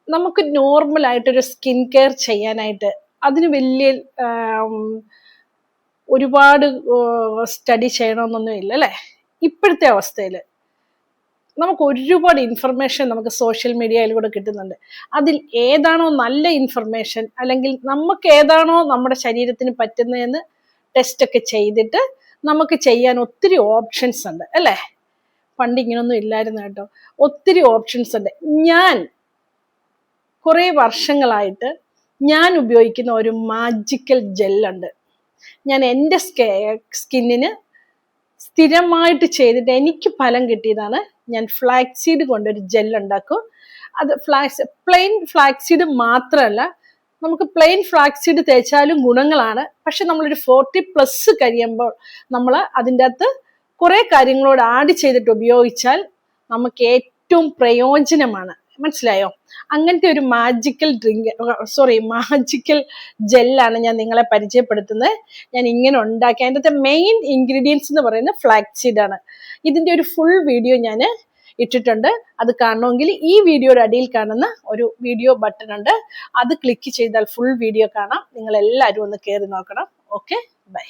നമുക്ക് നോർമലായിട്ടൊരു skin care ചെയ്യാനായിട്ട് അതിന് വലിയ ഒരുപാട് സ്റ്റഡി ചെയ്യണമെന്നൊന്നും ഇല്ല അല്ലേ? ഇപ്പോഴത്തെ അവസ്ഥയിൽ നമുക്ക് ഒരുപാട് ഇൻഫർമേഷൻ നമുക്ക് സോഷ്യൽ മീഡിയയിലൂടെ കിട്ടുന്നുണ്ട്. അതിൽ ഏതാണോ നല്ല ഇൻഫർമേഷൻ, അല്ലെങ്കിൽ നമുക്ക് ഏതാണോ നമ്മുടെ ശരീരത്തിന് പറ്റുന്നതെന്ന് ടെസ്റ്റൊക്കെ ചെയ്തിട്ട് നമുക്ക് ചെയ്യാൻ ഒത്തിരി ഓപ്ഷൻസ് ഉണ്ട് അല്ലേ? പണ്ട് ഇങ്ങനൊന്നും ഇല്ലായിരുന്നു കേട്ടോ. ഒത്തിരി ഓപ്ഷൻസ് ഉണ്ട്. ഞാൻ കുറേ വർഷങ്ങളായിട്ട് ഞാൻ ഉപയോഗിക്കുന്ന ഒരു മാജിക്കൽ ജെല്ലുണ്ട്. ഞാൻ എൻ്റെ സ്കിന്നിന് സ്ഥിരമായിട്ട് ചെയ്തിട്ട് എനിക്ക് ഫലം കിട്ടിയതാണ്. ഞാൻ ഫ്ലാക്സീഡ് കൊണ്ടൊരു ജെല്ലുണ്ടാക്കും. അത് പ്ലെയിൻ ഫ്ലാക്സീഡ് മാത്രമല്ല, നമുക്ക് പ്ലെയിൻ ഫ്ലാക്സീഡ് തേച്ചാലും ഗുണങ്ങളാണ്. പക്ഷെ നമ്മളൊരു 40+ കഴിയുമ്പോൾ നമ്മൾ അതിൻ്റെ അകത്ത് കുറേ കാര്യങ്ങളോട് ആഡ് ചെയ്തിട്ട് ഉപയോഗിച്ചാൽ നമുക്ക് ഏറ്റവും പ്രയോജനമാണ്. മനസ്സിലായോ? അങ്ങനത്തെ ഒരു മാജിക്കൽ ജെല്ലാണ് ഞാൻ നിങ്ങളെ പരിചയപ്പെടുത്തുന്നത്. ഞാൻ ഇങ്ങനെ ഉണ്ടാക്കി. അതിൻ്റെ മെയിൻ ഇൻഗ്രീഡിയൻസ് എന്ന് പറയുന്നത് ഫ്ലാക്സീഡ് ആണ്. ഇതിൻ്റെ ഒരു ഫുൾ വീഡിയോ ഞാൻ ഇട്ടിട്ടുണ്ട്. അത് കാണണമെങ്കിൽ ഈ വീഡിയോയുടെ അടിയിൽ കാണുന്ന ഒരു വീഡിയോ ബട്ടൺ ഉണ്ട്, അത് ക്ലിക്ക് ചെയ്താൽ ഫുൾ വീഡിയോ കാണാം. നിങ്ങൾ എല്ലാവരും ഒന്ന് കയറി നോക്കണം. Okay, by.